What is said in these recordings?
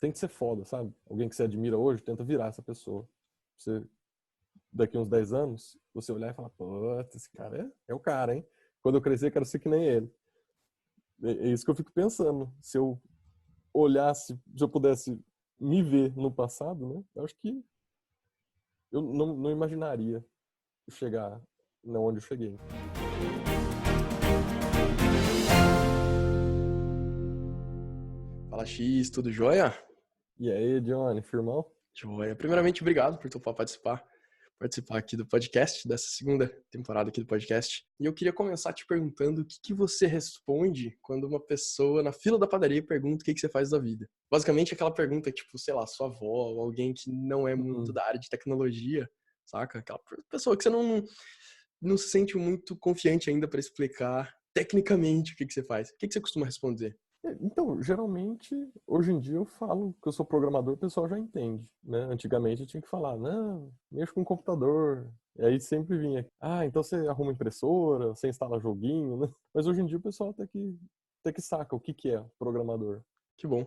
tem que ser foda, sabe? Alguém que você admira hoje, tenta virar essa pessoa. Você, daqui uns 10 anos, você olhar e falar, pô, esse cara é o cara, hein? Quando eu crescer, eu quero ser que nem ele. É isso que eu fico pensando. Se eu olhasse, se eu pudesse me ver no passado, né? Eu acho que eu não imaginaria chegar onde eu cheguei. Fala X, tudo jóia? E aí, Johnny, firmão? Jóia. Primeiramente, obrigado por topar participar aqui do podcast, dessa segunda temporada aqui do podcast. E eu queria começar te perguntando o que você responde quando uma pessoa na fila da padaria pergunta o que você faz da vida. Basicamente, aquela pergunta, tipo, sei lá, sua avó, ou alguém que não é muito da área de tecnologia, saca? Aquela pessoa que você não se sente muito confiante ainda para explicar tecnicamente o que você faz. O que você costuma responder? Então, geralmente, hoje em dia eu falo que eu sou programador, o pessoal já entende, né? Antigamente eu tinha que falar, não, mexo com computador. E aí sempre vinha, então você arruma impressora, você instala joguinho, né? Mas hoje em dia o pessoal até que saca o que é programador. Que bom.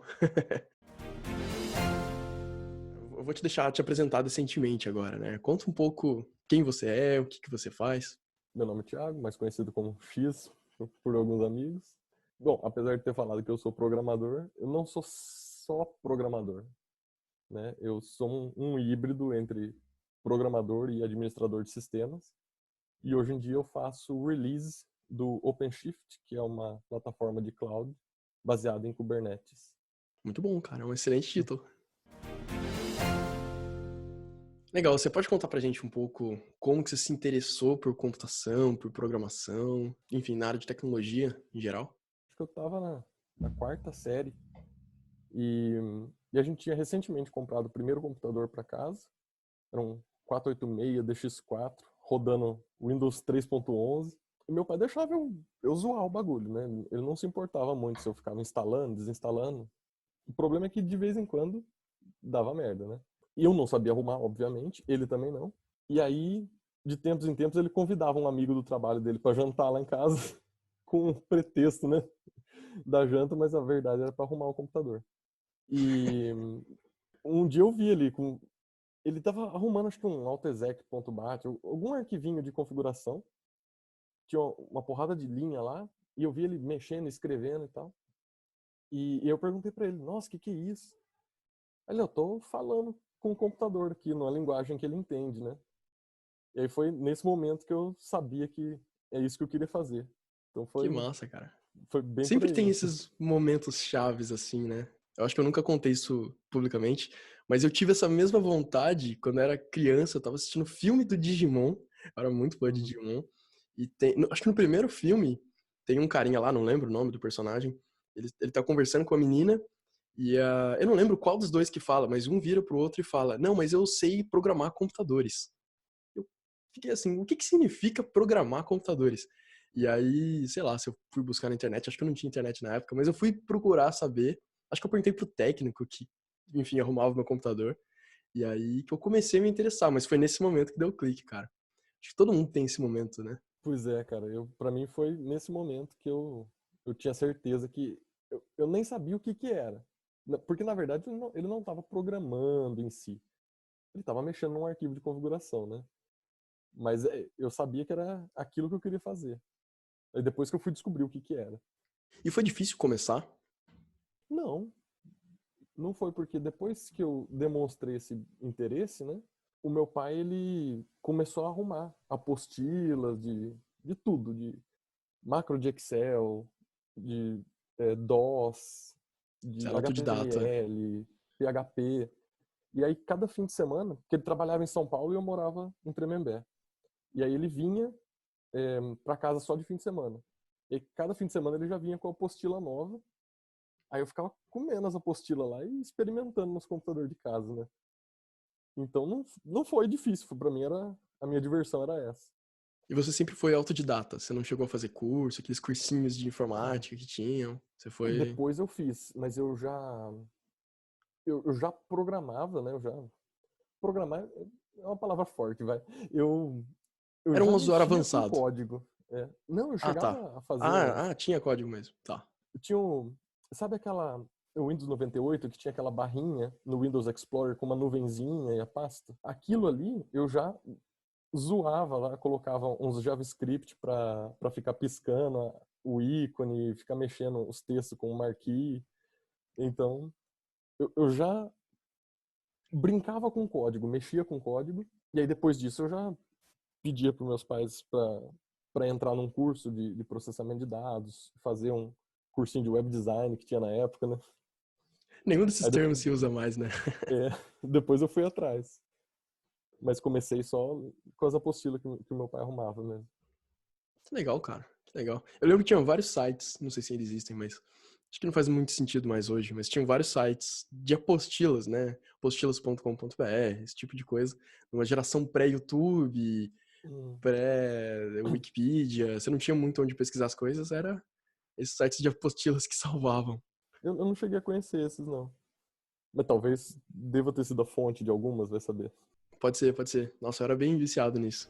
Eu vou te deixar te apresentar decentemente agora, né? Conta um pouco quem você é, o que você faz. Meu nome é Thiago, mais conhecido como X por alguns amigos. Bom, apesar de ter falado que eu sou programador, eu não sou só programador, né? Eu sou um híbrido entre programador e administrador de sistemas. E hoje em dia eu faço o release do OpenShift, que é uma plataforma de cloud baseada em Kubernetes. Muito bom, cara. É um excelente título. Legal, você pode contar pra gente um pouco como que você se interessou por computação, por programação, enfim, na área de tecnologia em geral? Acho que eu estava na quarta série e, e a gente tinha recentemente comprado o primeiro computador para casa. Era um 486 DX4 rodando Windows 3.11. E meu pai deixava eu zoar o bagulho, né? Ele não se importava muito se eu ficava instalando, desinstalando. O problema é que de vez em quando dava merda, né? E eu não sabia arrumar, obviamente, ele também não. E aí, de tempos em tempos, ele convidava um amigo do trabalho dele para jantar lá em casa, com um pretexto, né, da janta, mas a verdade era para arrumar o computador. E um dia eu vi ele tava arrumando, acho que um altexec.bat, algum arquivinho de configuração, tinha uma porrada de linha lá, e eu vi ele mexendo, escrevendo e tal. E eu perguntei para ele, nossa, o que é isso? Aí eu tô falando com o computador aqui, numa linguagem que ele entende, né? E aí foi nesse momento que eu sabia que é isso que eu queria fazer. Então Que massa, cara. foi bem por Sempre aí. tem esses momentos chaves assim, né? Eu acho que eu nunca contei isso publicamente, mas eu tive essa mesma vontade quando eu era criança. Eu tava assistindo filme do Digimon, eu era muito fã de Uhum. Digimon, e acho que no primeiro filme tem um carinha lá, não lembro o nome do personagem, ele tá conversando com a menina, e eu não lembro qual dos dois que fala, mas um vira pro outro e fala, não, mas eu sei programar computadores. Eu fiquei assim, o que significa programar computadores? E aí, sei lá, se eu fui buscar na internet, acho que eu não tinha internet na época, mas eu fui procurar saber. Acho que eu perguntei pro técnico que, enfim, arrumava o meu computador. E aí que eu comecei a me interessar, mas foi nesse momento que deu o clique, cara. Acho que todo mundo tem esse momento, né? Pois é, cara. Para mim foi nesse momento que eu tinha certeza que eu nem sabia o que era. Porque, na verdade, ele não estava programando em si. Ele estava mexendo num arquivo de configuração, né? Mas eu sabia que era aquilo que eu queria fazer. Aí depois que eu fui descobrir o que era. E foi difícil começar? Não, não foi porque depois que eu demonstrei esse interesse, né? O meu pai, ele começou a arrumar apostilas de tudo, de macro de Excel, de DOS, Você de era autodidata. HTML, PHP. E aí, cada fim de semana, porque ele trabalhava em São Paulo e eu morava em Tremembé. E aí ele vinha para casa só de fim de semana. E aí, cada fim de semana ele já vinha com a apostila nova. Aí eu ficava comendo as apostilas lá e experimentando nos computadores de casa, né? Então não foi difícil, para mim a minha diversão era essa. E você sempre foi autodidata? Você não chegou a fazer curso, aqueles cursinhos de Ah, informática que tinham? Você foi... depois eu fiz, mas eu já programava, né? Eu já programar é uma palavra forte, vai. Eu Era um já usuário mexia com avançado. código. Não, eu Ah, tá. chegava a fazer Tinha código mesmo. Tá. tinha sabe aquela o Windows 98, que tinha aquela barrinha no Windows Explorer com uma nuvenzinha e a pasta. Aquilo ali eu já zoava lá, colocava uns JavaScript para ficar piscando o ícone, ficar mexendo os textos com o marquee. Então, eu já brincava com código, mexia com código, e aí depois disso eu já pedia para meus pais para entrar num curso de processamento de dados, fazer um cursinho de web design que tinha na época, né? Nenhum desses Aí termos depois, se usa mais, né? depois eu fui atrás. Mas comecei só com as apostilas que o meu pai arrumava mesmo. Que legal, cara. Que legal. Eu lembro que tinha vários sites, não sei se ainda existem, mas acho que não faz muito sentido mais hoje, mas tinham vários sites de apostilas, né? Apostilas.com.br, esse tipo de coisa. Uma geração pré-YouTube, Hum. pré-Wikipedia. Você não tinha muito onde pesquisar as coisas, era esses sites de apostilas que salvavam. Eu não cheguei a conhecer esses, não. Mas talvez deva ter sido a fonte de algumas, vai saber. Pode ser, pode ser. Nossa, eu era bem viciado nisso.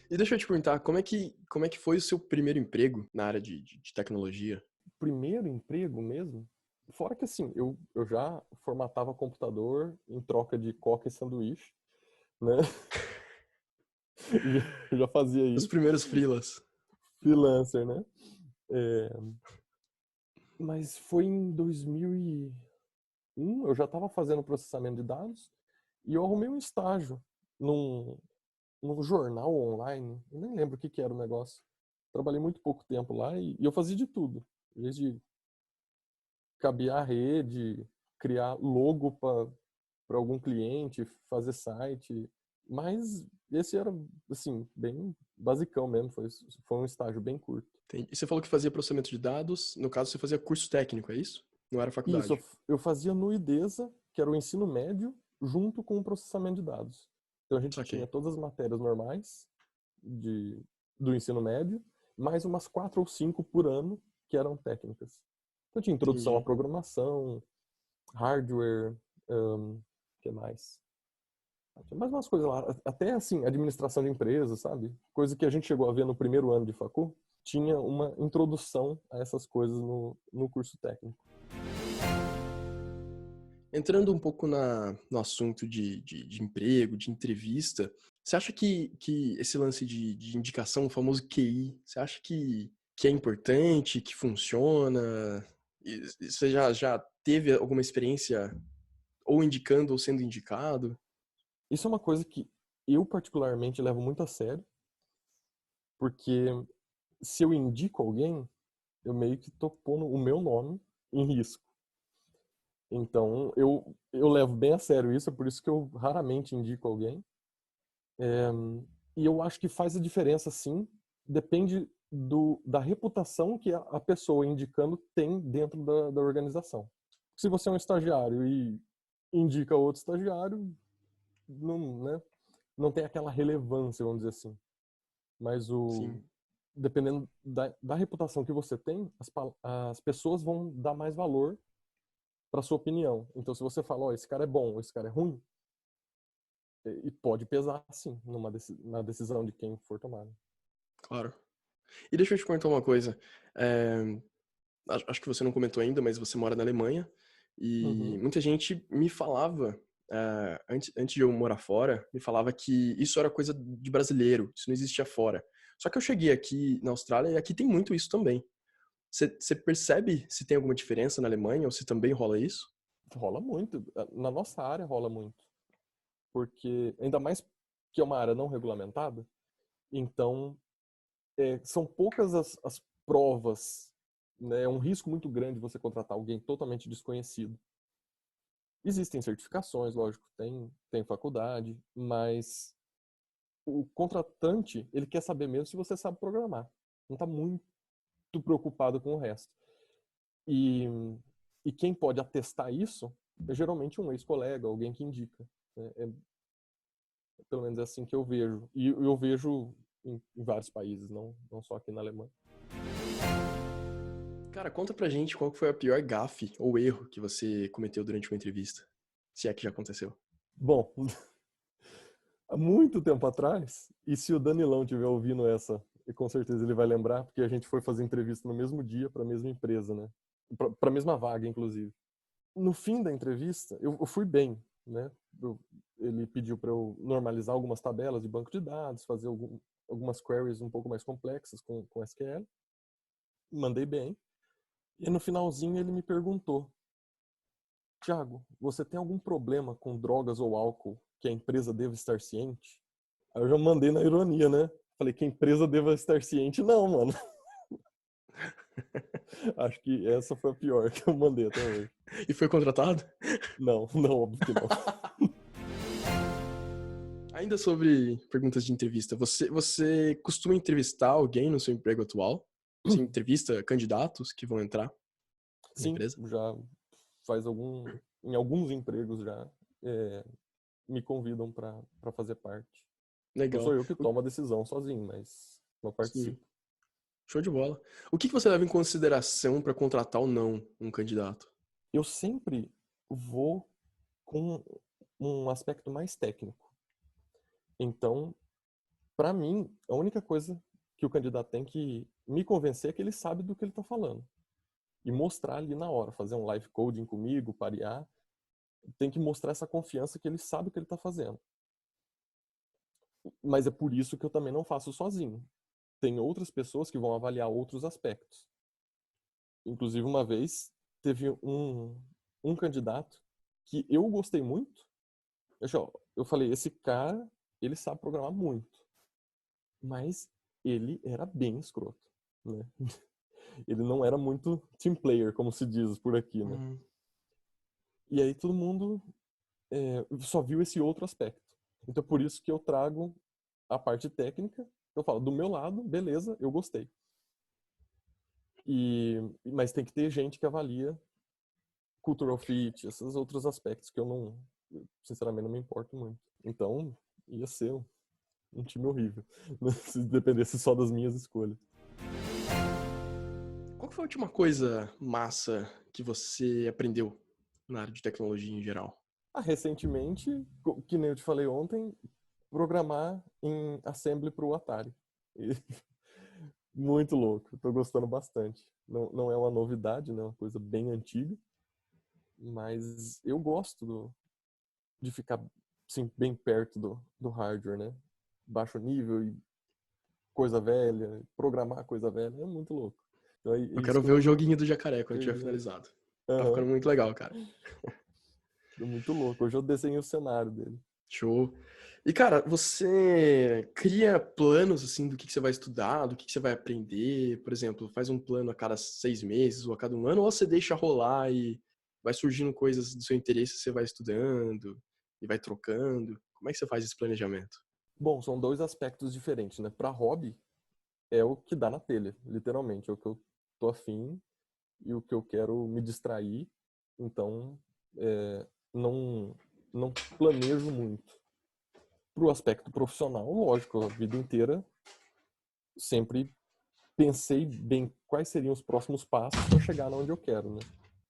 E deixa eu te perguntar, como é que foi o seu primeiro emprego na área de tecnologia? Primeiro emprego mesmo? Fora que assim, eu já formatava computador em troca de coca e sanduíche, né? Já fazia Os isso. primeiros freelas. Freelancer, né? É, mas foi em 2001, eu já estava fazendo processamento de dados e eu arrumei um estágio num, num jornal online. Eu nem lembro o que era o negócio. Trabalhei muito pouco tempo lá e eu fazia de tudo. Desde cabear a rede, criar logo para algum cliente, fazer site. Mas esse era, assim, bem basicão mesmo. Foi um estágio bem curto. Entendi. E você falou que fazia processamento de dados, no caso você fazia curso técnico, é isso? Não era Isso, faculdade. eu fazia no IDESA, que era o ensino médio, junto com o processamento de dados. Então a gente tinha Saquei. todas as matérias normais de, do ensino médio, mais umas 4 ou 5 por ano que eram técnicas. Então tinha introdução à Entendi. programação, hardware, que mais? Tinha mais umas coisas lá, até assim, administração de empresas, sabe? Coisa que a gente chegou a ver no primeiro ano de facul, tinha uma introdução a essas coisas no curso técnico. Entrando um pouco no assunto de emprego, de entrevista, você acha que esse lance de indicação, o famoso QI, você acha que é importante, que funciona? E você já teve alguma experiência ou indicando ou sendo indicado? Isso é uma coisa que eu particularmente levo muito a sério, porque se eu indico alguém, eu meio que tô pondo o meu nome em risco. Então, eu levo bem a sério isso, é por isso que eu raramente indico alguém. É, e eu acho que faz a diferença, sim, depende da reputação que a pessoa indicando tem dentro da organização. Se você é um estagiário e indica outro estagiário, não, né, não tem aquela relevância, vamos dizer assim. Mas Sim, dependendo da reputação que você tem, as pessoas vão dar mais valor para sua opinião. Então, se você fala, ó, esse cara é bom, esse cara é ruim, e pode pesar, sim, na decisão de quem for tomada. claro. E deixa eu te perguntar uma coisa. É, acho que você não comentou ainda, mas você mora na Alemanha e Uhum. muita gente me falava, antes de eu morar fora, me falava que isso era coisa de brasileiro, isso não existia fora. Só que eu cheguei aqui na Austrália e aqui tem muito isso também. Você percebe se tem alguma diferença na Alemanha ou se também rola isso? Rola muito. Na nossa área rola muito. Porque, ainda mais que é uma área não regulamentada, então são poucas as provas, né? É um risco muito grande você contratar alguém totalmente desconhecido. Existem certificações, lógico, tem faculdade, mas o contratante, ele quer saber mesmo se você sabe programar. Não está muito preocupado com o resto. E, e quem pode atestar isso é geralmente um ex-colega, alguém que indica. Né? Pelo menos é assim que eu vejo. E eu vejo em vários países, não só aqui na Alemanha. Cara, conta pra gente qual que foi a pior gafe ou erro que você cometeu durante uma entrevista. Se é que já aconteceu. Bom, há muito tempo atrás, e se o Danilão estiver ouvindo essa, e com certeza ele vai lembrar, porque a gente foi fazer entrevista no mesmo dia para a mesma empresa, né? para a mesma vaga, inclusive. No fim da entrevista, eu fui bem, né? Ele pediu para eu normalizar algumas tabelas de banco de dados, fazer algumas queries um pouco mais complexas com SQL. Mandei bem. E no finalzinho ele me perguntou: Thiago, você tem algum problema com drogas ou álcool que a empresa deva estar ciente? Aí eu já mandei na ironia, né? Falei que a empresa deva estar ciente. Não, mano. Acho que essa foi a pior que eu mandei até hoje. E foi contratado? Não, óbvio que não. Ainda sobre perguntas de entrevista, você costuma entrevistar alguém no seu emprego atual? Você entrevista candidatos que vão entrar na Sim, empresa? já em alguns empregos já me convidam para fazer parte. Não sou Legal. eu que tomo a decisão sozinho, mas eu Sim. participo. Show de bola. O que você leva em consideração para contratar ou não um candidato? Eu sempre vou com um aspecto mais técnico. Então, para mim, a única coisa que o candidato tem que me convencer é que ele sabe do que ele está falando. E mostrar ali na hora, fazer um live coding comigo, parear. Tem que mostrar essa confiança que ele sabe o que ele está fazendo. Mas é por isso que eu também não faço sozinho. Tem outras pessoas que vão avaliar outros aspectos. Inclusive, uma vez, teve um candidato que eu gostei muito. Eu falei, esse cara, ele sabe programar muito. Mas ele era bem escroto, né? Ele não era muito team player, como se diz por aqui, né? E aí todo mundo só viu esse outro aspecto. Então, por isso que eu trago a parte técnica. Eu falo, do meu lado, beleza, eu gostei. Mas tem que ter gente que avalia cultural fit, esses outros aspectos que eu não, sinceramente, não me importo muito. Então, ia ser um time horrível, se dependesse só das minhas escolhas. Qual foi a última coisa massa que você aprendeu na área de tecnologia em geral? Recentemente, que nem eu te falei ontem, programar em Assembly para o Atari. Muito louco, estou gostando bastante. Não é uma novidade, né? É uma coisa bem antiga, mas eu gosto de ficar assim, bem perto do hardware, né? Baixo nível e coisa velha, programar coisa velha, é muito louco. Então, é Eu isso quero que ver o eu joguinho do jacaré quando tiver perdi. finalizado. Tá Aham, ficando muito legal, cara. é muito louco. Hoje eu desenhei o cenário dele. Show. E, cara, você cria planos, assim, do que você vai estudar, do que você vai aprender? Por exemplo, faz um plano a cada 6 meses ou a cada um ano, ou você deixa rolar e vai surgindo coisas do seu interesse, você vai estudando e vai trocando? Como é que você faz esse planejamento? Bom, são dois aspectos diferentes, né? Para hobby, é o que dá na telha, literalmente. É o que eu tô afim e o que eu quero me distrair. Então, não, não planejo muito. Pro aspecto profissional, lógico, a vida inteira sempre pensei bem quais seriam os próximos passos para chegar onde eu quero, né?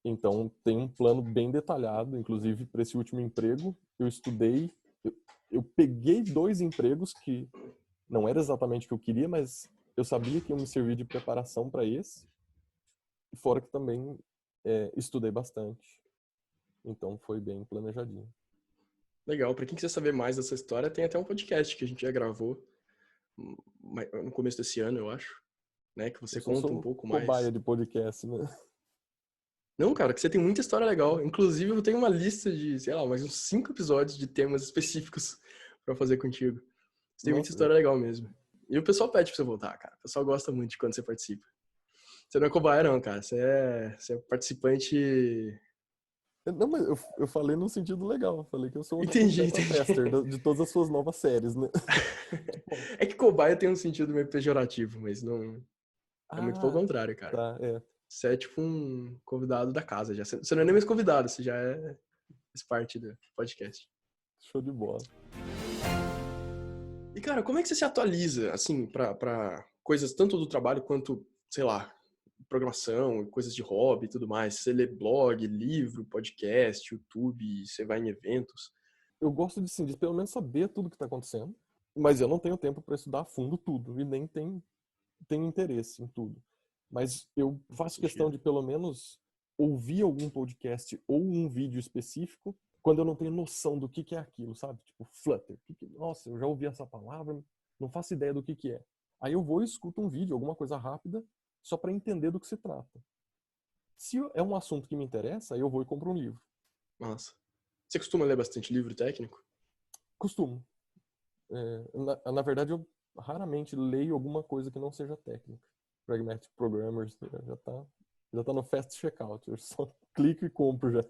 Então, tem um plano bem detalhado, inclusive para esse último emprego, eu estudei, eu peguei 2 empregos que não era exatamente o que eu queria, mas eu sabia que iam me servir de preparação para esse, e fora que também estudei bastante. Então, foi bem planejadinho. Legal, pra quem quiser saber mais dessa história, tem até um podcast que a gente já gravou no começo desse ano, eu acho, né? Que Eu você só conta um sou pouco cobaia mais. de podcast, né? Não, cara, que você tem muita história legal. Inclusive, eu tenho uma lista de, sei lá, mais uns 5 episódios de temas específicos pra fazer contigo. Você tem muita Nossa, história legal mesmo. E o pessoal pede pra você voltar, cara. O pessoal gosta muito de quando você participa. Você não é cobaia, não, cara. Você é participante. não, mas eu falei num sentido legal. Eu falei que eu sou tipo um Entendi, beta entendi. tester de todas as suas novas séries, né? Tipo, É que cobaia tem um sentido meio pejorativo, mas não. É muito pelo ah, contrário, cara. tá, Você é tipo um convidado da casa já. Você não é nem mais convidado, você já faz parte do podcast. show de bola. E, cara, como é que você se atualiza, assim, pra coisas tanto do trabalho quanto, sei lá, programação, coisas de hobby e tudo mais? Você lê blog, livro, podcast, YouTube, você vai em eventos? Eu gosto de, sim, de pelo menos saber tudo que tá acontecendo, mas eu não tenho tempo para estudar a fundo tudo e nem tenho interesse em tudo. Mas eu Faz faço questão sentido. de pelo menos ouvir algum podcast ou um vídeo específico quando eu não tenho noção do que é aquilo, sabe? Tipo, Flutter. Nossa, eu já ouvi essa palavra, não faço ideia do que é. Aí eu vou e escuto um vídeo, alguma coisa rápida, só para entender do que se trata. Se é um assunto que me interessa, aí eu vou e compro um livro. Nossa. Você costuma ler bastante livro técnico? Costumo. Na verdade, eu raramente leio alguma coisa que não seja técnica. Pragmatic Programmers já tá no fast checkout. Eu só clico e compro já.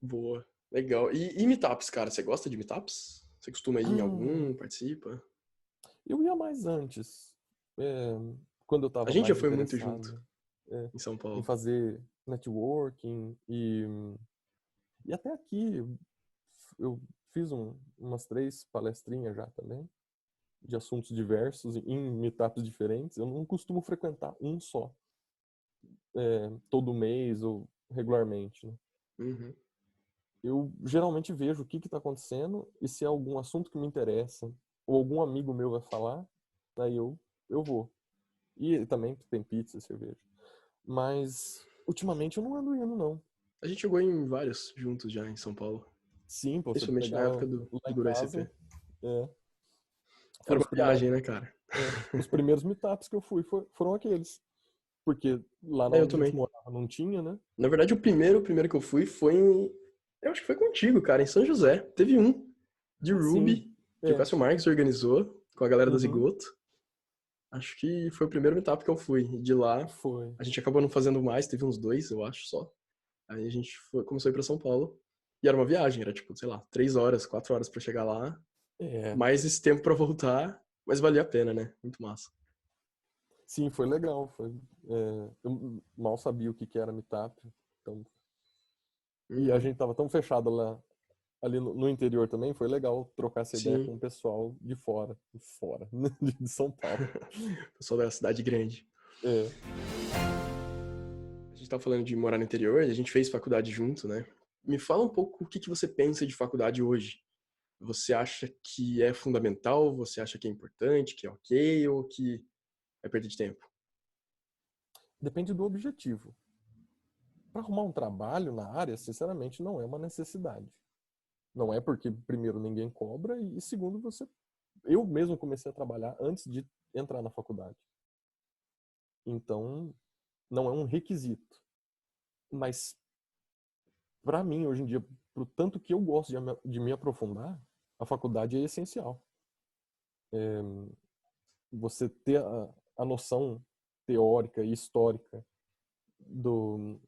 Boa. Legal. E meetups, cara? Você gosta de meetups? Você costuma ir em algum? Participa? Eu ia mais antes. Quando eu A estava gente já mais foi muito junto interessado em São em Paulo. fazer networking e até aqui eu fiz umas 3 palestrinhas já também, de assuntos diversos, em meetups diferentes. Eu não costumo frequentar um só, todo mês ou regularmente, né? Uhum. Eu geralmente vejo o que está acontecendo e se é algum assunto que me interessa ou algum amigo meu vai falar, aí eu vou. E também tem pizza, cerveja. Mas ultimamente eu não ando indo, não. A gente jogou em vários juntos já em São Paulo. Sim, pô, você Principalmente na pegar época lá do em Guru casa, SP. é, Era foram uma viagem, né, cara? os primeiros meetups que eu fui foram aqueles. Porque lá É, eu onde a gente também. morava não tinha, né? Na verdade, o primeiro que eu fui foi em... Eu acho que foi contigo, cara, em São José. Teve um de Ah, sim. Ruby, que o Cássio Marques organizou com a galera da Uhum, Zigoto. Acho que foi o primeiro meetup que eu fui. E de lá, foi. a gente acabou não fazendo mais, teve uns 2, eu acho, só. Aí a gente começou a ir pra São Paulo. E era uma viagem, era tipo, sei lá, 3 horas, 4 horas pra chegar lá. É, Mais esse tempo pra voltar, mas valia a pena, né? Muito massa. sim, foi legal. Eu mal sabia o que era meetup. Então, e a Uhum. gente tava tão fechado lá, ali no interior também, foi legal trocar essa ideia com Sim, o pessoal de fora, de São Paulo. pessoal da cidade grande. É. A gente tava falando de morar no interior e a gente fez faculdade junto, né? Me fala um pouco o que você pensa de faculdade hoje. Você acha que é fundamental? Você acha que é importante, que é ok, ou que é perda de tempo? Depende do objetivo. Para arrumar um trabalho na área, sinceramente, não é uma necessidade. Não é porque, primeiro, ninguém cobra e, segundo, eu mesmo comecei a trabalhar antes de entrar na faculdade. Então, não é um requisito. Mas, para mim, hoje em dia, pro tanto que eu gosto de me aprofundar, a faculdade é essencial. Você ter a noção teórica e histórica do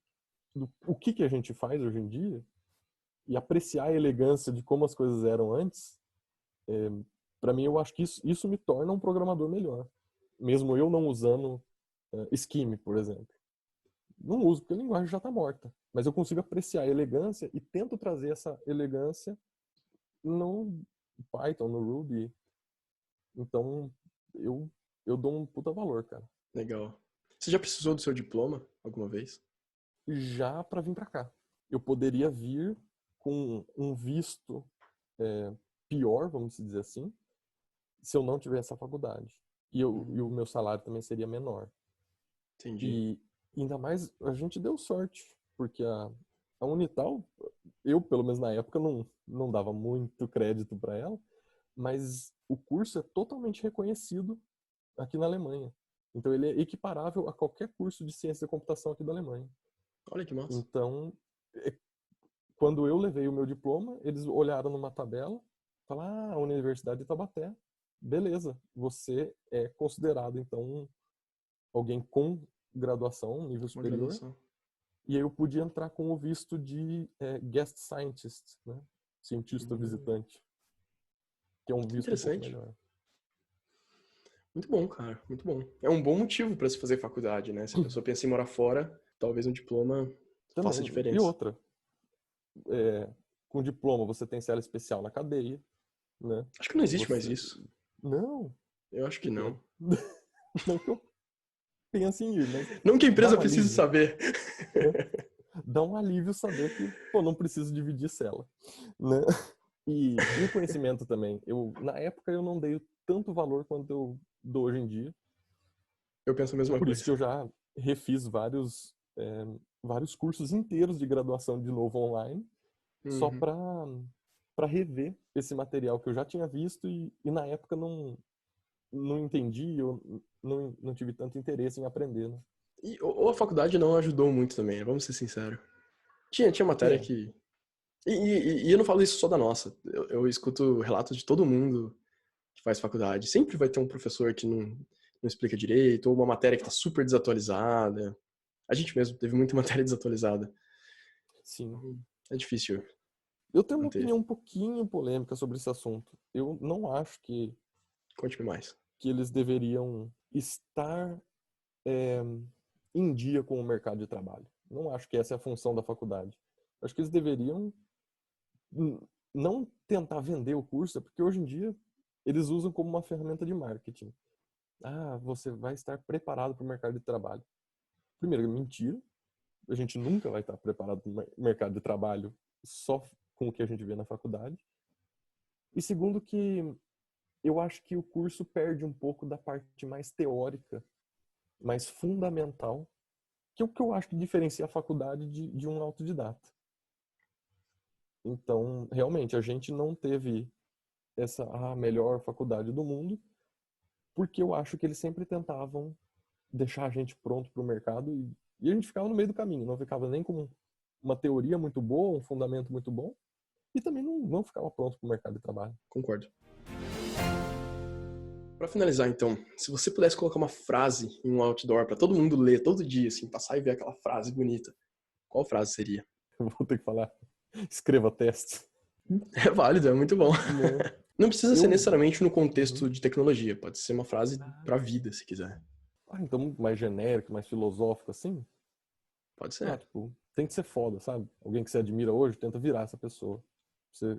o que a gente faz hoje em dia e apreciar a elegância de como as coisas eram antes, para mim eu acho que isso me torna um programador melhor. Mesmo eu não usando Scheme, por exemplo. Não uso porque a linguagem já está morta. Mas eu consigo apreciar a elegância e tento trazer essa elegância no Python, no Ruby. Então eu, eu dou um puta valor, cara. Legal. Você já precisou do seu diploma alguma vez? Já para vir para cá. Eu poderia vir com um visto pior, vamos dizer assim, se eu não tivesse a faculdade. E o meu salário também seria menor. Entendi. E ainda mais, a gente deu sorte, porque a Unital, eu, pelo menos na época, não dava muito crédito para ela, mas o curso é totalmente reconhecido aqui na Alemanha. Então ele é equiparável a qualquer curso de ciência da computação aqui da Alemanha. Olha que massa. Então, quando eu levei o meu diploma, eles olharam numa tabela, falaram, a Universidade de Taubaté, beleza, você é considerado, então, alguém com graduação, nível Uma superior, graduação. e aí eu pude entrar com o visto de guest scientist, né? Cientista Uhum. visitante, que é um Que visto um pouco interessante. melhor. Muito bom, cara. Muito bom. É um bom motivo para se fazer faculdade, né? Se a pessoa pensa em morar fora, talvez um diploma faça Também. E diferença. outra, é, com diploma você tem cela especial na cadeia, né? Acho que não existe mais Você... isso. Não, Eu acho que não. não que eu pense em ir, mas Não que a dá empresa um precise alívio. saber. Dá um alívio saber que, pô, não preciso dividir cela, né? E o conhecimento também. Na época eu não dei tanto valor quanto eu dou hoje em dia. Eu penso a mesma Por isso coisa. que eu já refiz vários vários cursos inteiros de graduação de novo online, só Uhum. para rever esse material que eu já tinha visto e na época não entendi, eu não tive tanto interesse em aprender, né? Ou a faculdade não ajudou muito também, né? Vamos ser sinceros. Tinha matéria É, que... E eu não falo isso só da nossa. Eu escuto relatos de todo mundo que faz faculdade. Sempre vai ter um professor que não explica direito, ou uma matéria que tá super desatualizada. A gente mesmo teve muita matéria desatualizada. sim. É difícil Eu tenho uma manter. opinião um pouquinho polêmica sobre esse assunto. Eu não acho Conte-me mais. que eles deveriam estar é, em dia com o mercado de trabalho. Não acho que essa é a função da faculdade. Acho que eles deveriam não tentar vender o curso, porque hoje em dia eles usam como uma ferramenta de marketing. Ah, você vai estar preparado para o mercado de trabalho. Primeiro, é mentira. A gente nunca vai estar preparado para o mercado de trabalho só com o que a gente vê na faculdade. E segundo que eu acho que o curso perde um pouco da parte mais teórica, mais fundamental, que é o que eu acho que diferencia a faculdade de um autodidata. Então, realmente, a gente não teve essa a melhor faculdade do mundo, porque eu acho que eles sempre tentavam deixar a gente pronto para o mercado e a gente ficava no meio do caminho, não ficava nem com uma teoria muito boa, um fundamento muito bom, e também não ficava pronto para o mercado de trabalho. Concordo. Pra finalizar, então, se você pudesse colocar uma frase em um outdoor pra todo mundo ler todo dia, assim, passar e ver aquela frase bonita, qual frase seria? Eu vou ter que falar, escreva testes. É válido, é muito bom. Né? Não precisa ser Eu. necessariamente no Uhum. contexto de tecnologia, pode ser uma frase pra vida, se quiser. Então, mais genérico, mais filosófico assim? Pode Ah, ser. tipo, tem que ser foda, sabe? Alguém que você admira hoje, tenta virar essa pessoa. Você,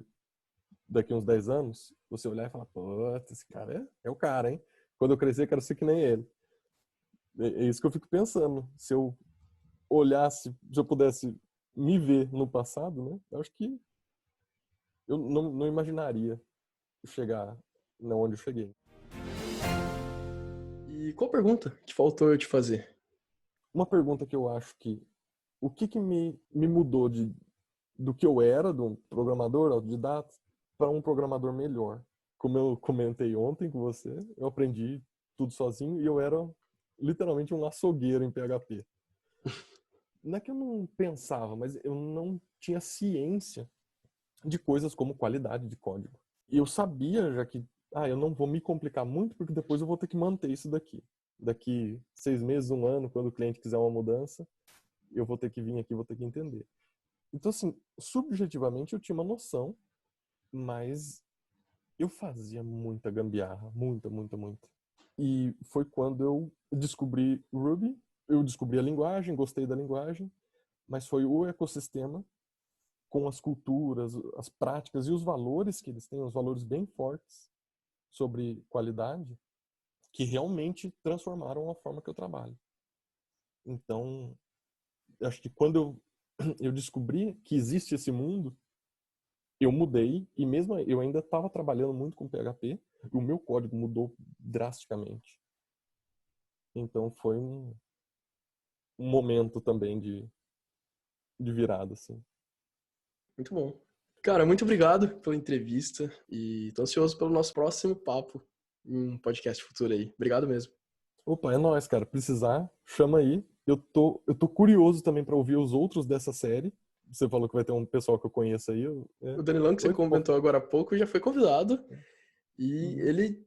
daqui uns 10 anos, você olhar e falar, pô, esse cara é o cara, hein? Quando eu crescer, quero ser que nem ele. É isso que eu fico pensando. Se eu olhasse, se eu pudesse me ver no passado, né? Eu acho que eu não imaginaria chegar onde eu cheguei. E qual pergunta que faltou eu te fazer? Uma pergunta que eu acho que o que me mudou do que eu era, de um programador autodidata, para um programador melhor. Como eu comentei ontem com você, eu aprendi tudo sozinho e eu era literalmente um açougueiro em PHP. Não é que eu não pensava, mas eu não tinha ciência de coisas como qualidade de código. E eu sabia já que, eu não vou me complicar muito porque depois eu vou ter que manter isso daqui. Daqui 6 meses, um ano, quando o cliente quiser uma mudança, eu vou ter que vir aqui, vou ter que entender. Então, assim, subjetivamente eu tinha uma noção, mas eu fazia muita gambiarra, muita, muita, muita. E foi quando eu descobri Ruby, eu descobri a linguagem, gostei da linguagem, mas foi o ecossistema com as culturas, as práticas e os valores que eles têm, os valores bem fortes sobre qualidade, que realmente transformaram a forma que eu trabalho. Então, acho que quando eu descobri que existe esse mundo, eu mudei e mesmo eu ainda estava trabalhando muito com PHP, e o meu código mudou drasticamente. Então foi um momento também de virada, assim. Muito bom. Cara, muito obrigado pela entrevista e tô ansioso pelo nosso próximo papo em um podcast futuro aí. Obrigado mesmo. Opa, é nóis, cara. Precisar, chama aí. Eu tô curioso também para ouvir os outros dessa série. Você falou que vai ter um pessoal que eu conheço aí. O Danilão, que você Oi, pô. comentou agora há pouco, já foi convidado e Uhum. ele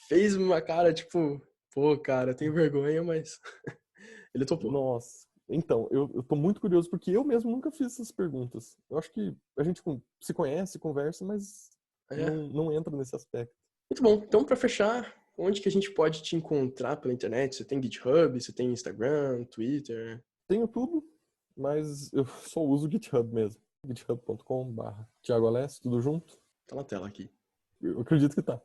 fez uma cara tipo, pô, cara, eu tenho vergonha, mas ele topou. Nossa. Então, eu tô muito curioso porque eu mesmo nunca fiz essas perguntas. Eu acho que a gente se conhece, conversa, mas É. não entra nesse aspecto. Muito bom. Então, pra fechar, onde que a gente pode te encontrar pela internet? Você tem GitHub, você tem Instagram, Twitter? Tenho tudo, mas eu só uso o GitHub mesmo. github.com/Thiago Alessio, tudo junto. Tá na tela aqui. Eu acredito que tá.